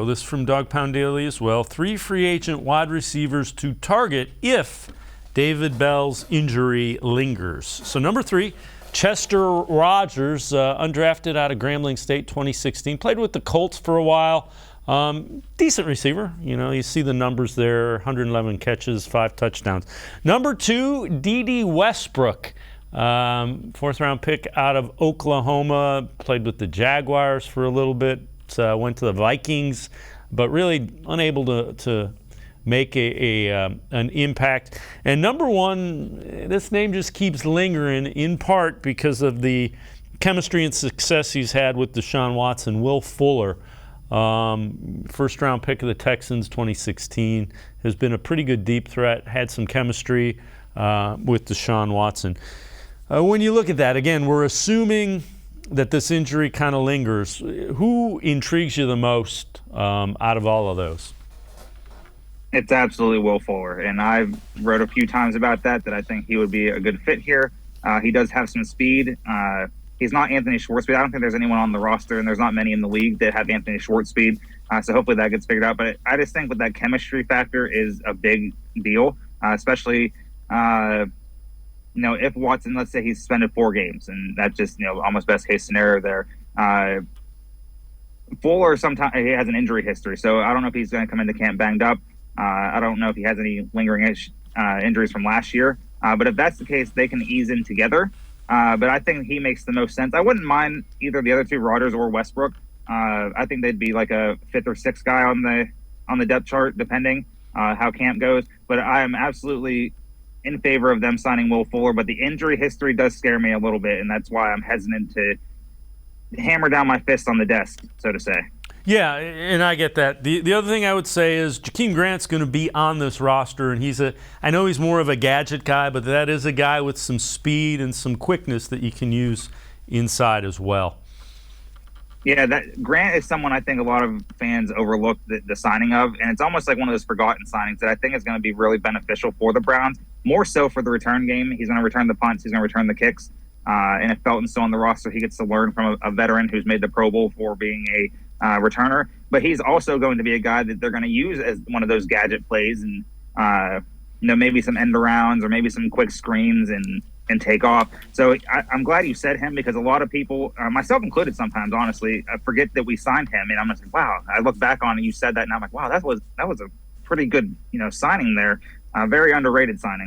This from Dawg Pound Daily as well. 3 free agent wide receivers to target if David Bell's injury lingers. So number 3, Chester Rogers, undrafted out of Grambling State 2016. Played with the Colts for a while. Decent receiver. You see the numbers there, 111 catches, 5 touchdowns. Number 2, Dede Westbrook. 4th round pick out of Oklahoma. Played with the Jaguars for a little bit. Went to the Vikings, but really unable to make an impact. And number 1, this name just keeps lingering, in part because of the chemistry and success he's had with Deshaun Watson. Will Fuller, 1st round pick of the Texans 2016, has been a pretty good deep threat, had some chemistry with Deshaun Watson. When you look at that, again, we're assuming that this injury kind of lingers. Who intrigues you the most out of all of those? It's absolutely Will Fuller, and I've wrote a few times about that I think he would be a good fit here. He does have some speed. He's not Anthony Schwartz speed. I don't think there's anyone on the roster, and there's not many in the league that have Anthony Schwartz speed. So hopefully that gets figured out. But I just think with that chemistry factor is a big deal, especially if Watson, let's say he's suspended 4 games, and that's just, almost best case scenario there. Fuller, sometimes he has an injury history, so I don't know if he's going to come into camp banged up. I don't know if he has any lingering injuries from last year. But if that's the case, they can ease in together. But I think he makes the most sense. I wouldn't mind either the other 2, Rodgers or Westbrook. I think they'd be like a 5th or 6th guy on the depth chart, depending how camp goes. But I am absolutely in favor of them signing Will Fuller, but the injury history does scare me a little bit, and that's why I'm hesitant to hammer down my fist on the desk, so to say. Yeah, and I get that. The other thing I would say is Jakeem Grant's going to be on this roster, and I know he's more of a gadget guy, but that is a guy with some speed and some quickness that you can use inside as well. Yeah, that Grant is someone I think a lot of fans overlook the signing of, and it's almost like one of those forgotten signings that I think is going to be really beneficial for the Browns, more so for the return game. He's going to return the punts, he's going to return the kicks, and if Felton's still on the roster, he gets to learn from a veteran who's made the Pro Bowl for being a returner. But he's also going to be a guy that they're going to use as one of those gadget plays, and maybe some end arounds or maybe some quick screens and take off. So I'm glad you said him, because a lot of people, myself included sometimes, honestly, I forget that we signed him, and I'm just like, wow. I look back on it, you said that, and I'm like, wow, that was a pretty good signing there. Very underrated signing.